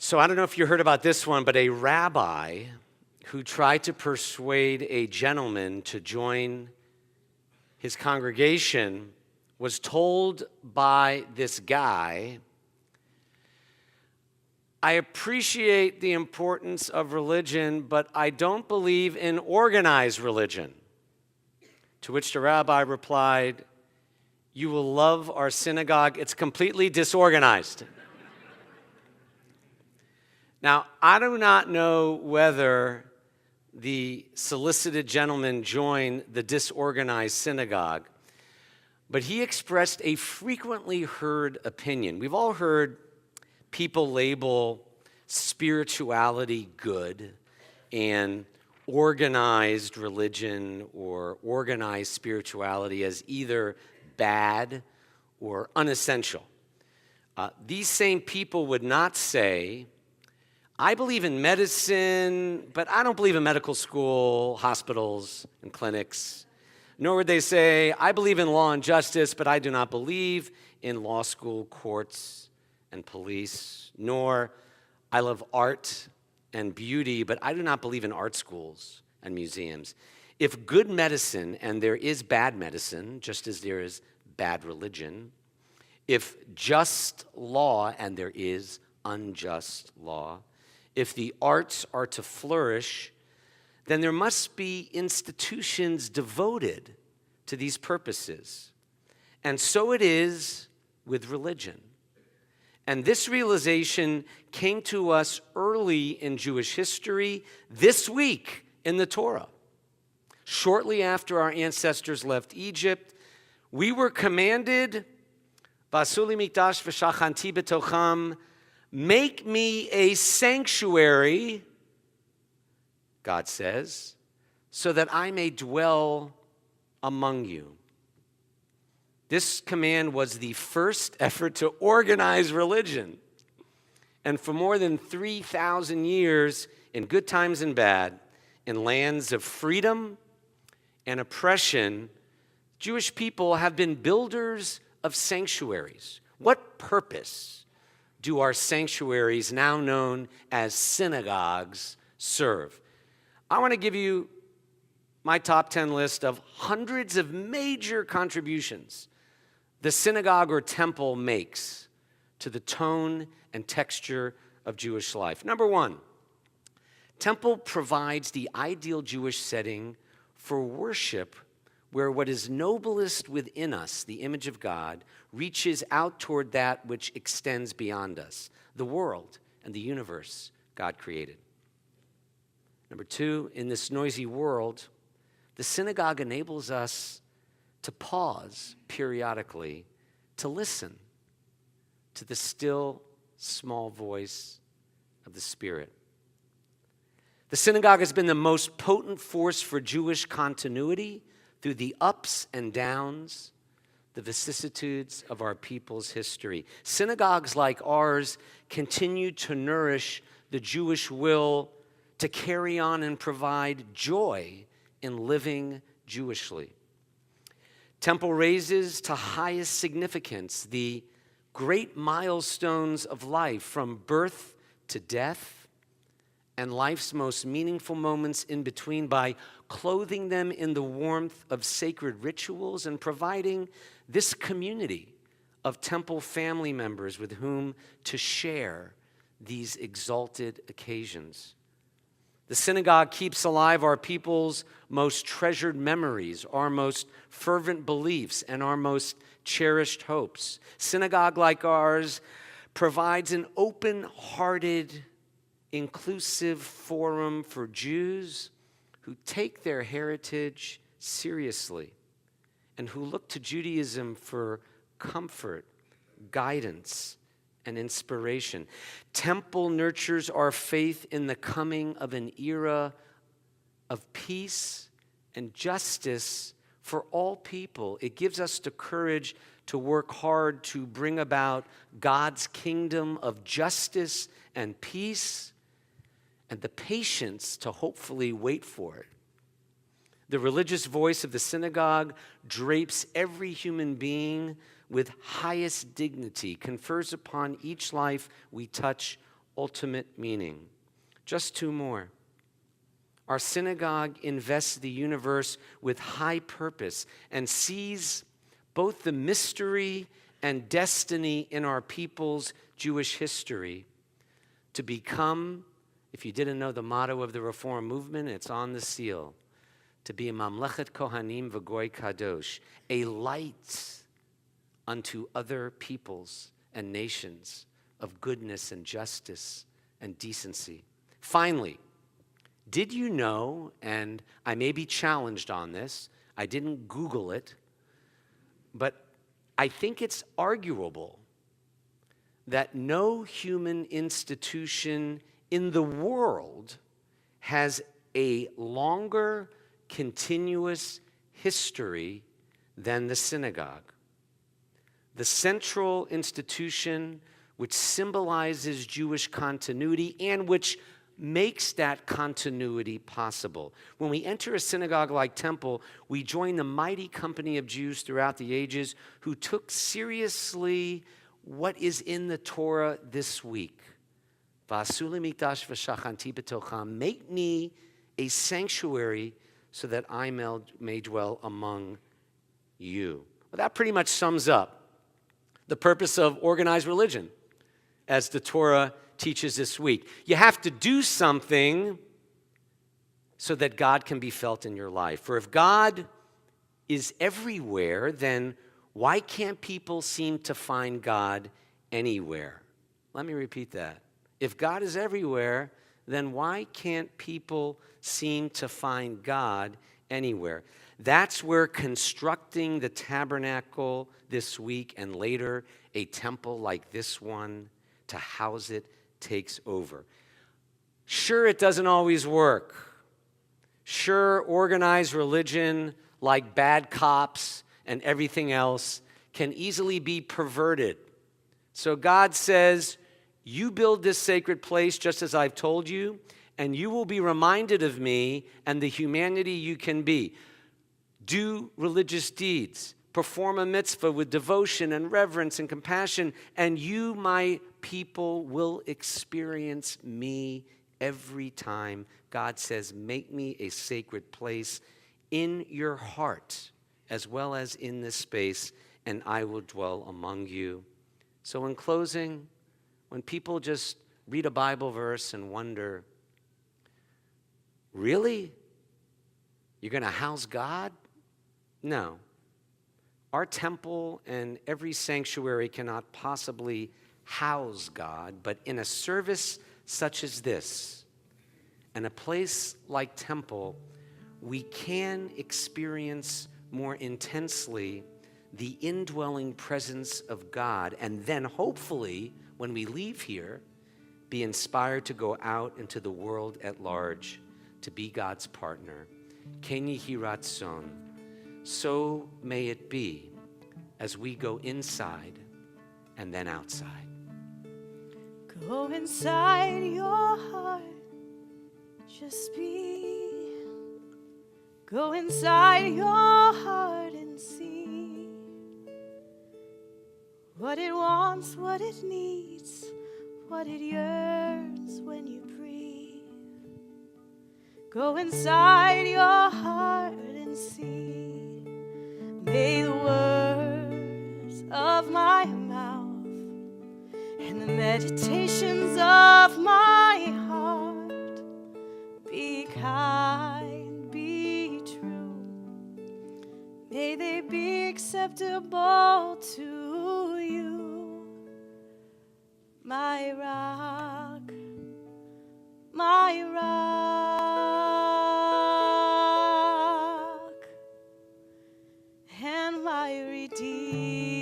So I don't know if you heard about this one, but a rabbi who tried to persuade a gentleman to join his congregation was told by this guy, I appreciate the importance of religion, but I don't believe in organized religion. To which the rabbi replied, you will love our synagogue. It's completely disorganized. Now, I do not know whether the solicited gentleman joined the disorganized synagogue, but he expressed a frequently heard opinion. We've all heard people label spirituality good and organized religion or organized spirituality as either bad or unessential. These same people would not say, I believe in medicine, but I don't believe in medical school, hospitals, and clinics. Nor would they say, I believe in law and justice, but I do not believe in law school, courts, and police. Nor, I love art and beauty, but I do not believe in art schools and museums. If good medicine, and there is bad medicine, just as there is bad religion, if just law, and there is unjust law, if the arts are to flourish, then there must be institutions devoted to these purposes. And so it is with religion. And this realization came to us early in Jewish history, this week in the Torah. Shortly after our ancestors left Egypt, we were commanded, Vasuli mikdash v'shachanti betocham, make me a sanctuary, God says, so that I may dwell among you. This command was the first effort to organize religion. And for more than 3,000 years, in good times and bad, in lands of freedom and oppression, Jewish people have been builders of sanctuaries. What purpose do our sanctuaries, now known as synagogues, serve? I want to give you my top 10 list of hundreds of major contributions the synagogue or temple makes to the tone and texture of Jewish life. Number one, temple provides the ideal Jewish setting for worship where what is noblest within us, the image of God, reaches out toward that which extends beyond us, the world and the universe God created. Number two, in this noisy world, the synagogue enables us to pause periodically to listen to the still, small voice of the Spirit. The synagogue has been the most potent force for Jewish continuity through the ups and downs, the vicissitudes of our people's history. Synagogues like ours continue to nourish the Jewish will to carry on and provide joy in living Jewishly. Temple raises to highest significance the great milestones of life, from birth to death, and life's most meaningful moments in between, by clothing them in the warmth of sacred rituals and providing this community of temple family members with whom to share these exalted occasions. The synagogue keeps alive our people's most treasured memories, our most fervent beliefs, and our most cherished hopes. Synagogue like ours provides an open-hearted, inclusive forum for Jews who take their heritage seriously and who look to Judaism for comfort, guidance, and inspiration. Temple nurtures our faith in the coming of an era of peace and justice for all people. It gives us the courage to work hard to bring about God's kingdom of justice and peace, and the patience to hopefully wait for it. The religious voice of the synagogue drapes every human being with highest dignity, confers upon each life we touch ultimate meaning. Just two more. Our synagogue invests the universe with high purpose and sees both the mystery and destiny in our people's Jewish history to become, if you didn't know the motto of the Reform movement, it's on the seal, to be a Mamlechet Kohanim v'Goy Kadosh, a light unto other peoples and nations of goodness and justice and decency. Finally, did you know, and I may be challenged on this, I didn't Google it, but I think it's arguable that no human institution in the world has a longer, continuous history than the synagogue. The central institution which symbolizes Jewish continuity and which makes that continuity possible. When we enter a synagogue-like temple, we join the mighty company of Jews throughout the ages who took seriously what is in the Torah this week. Make me a sanctuary so that I may dwell among you. Well, that pretty much sums up the purpose of organized religion as the Torah teaches this week. You have to do something so that God can be felt in your life. For if God is everywhere, then why can't people seem to find God anywhere? Let me repeat that. If God is everywhere, then why can't people seem to find God anywhere? That's where constructing the tabernacle this week and later a temple like this one to house it takes over. Sure, it doesn't always work. Sure, organized religion, like bad cops and everything else, can easily be perverted. So God says, you build this sacred place just as I've told you, and you will be reminded of me and the humanity you can be. Do religious deeds. Perform a mitzvah with devotion and reverence and compassion, and you, my people, will experience me every time. God says, make me a sacred place in your heart as well as in this space, and I will dwell among you. So in closing, when people just read a Bible verse and wonder, really? You're going to house God? No. Our temple and every sanctuary cannot possibly house God, but in a service such as this, and a place like temple, we can experience more intensely the indwelling presence of God, and then hopefully, when we leave here, be inspired to go out into the world at large, to be God's partner. Ken yehi ratzon. So may it be as we go inside and then outside. Go inside your heart, just be. Go inside your heart and see what it wants, what it needs, what it yearns when you breathe. Go inside your heart and see. May the words of my mouth and the meditations of my heart be kind, be true. May they be acceptable to you, my rock, my rock, and my redeemer.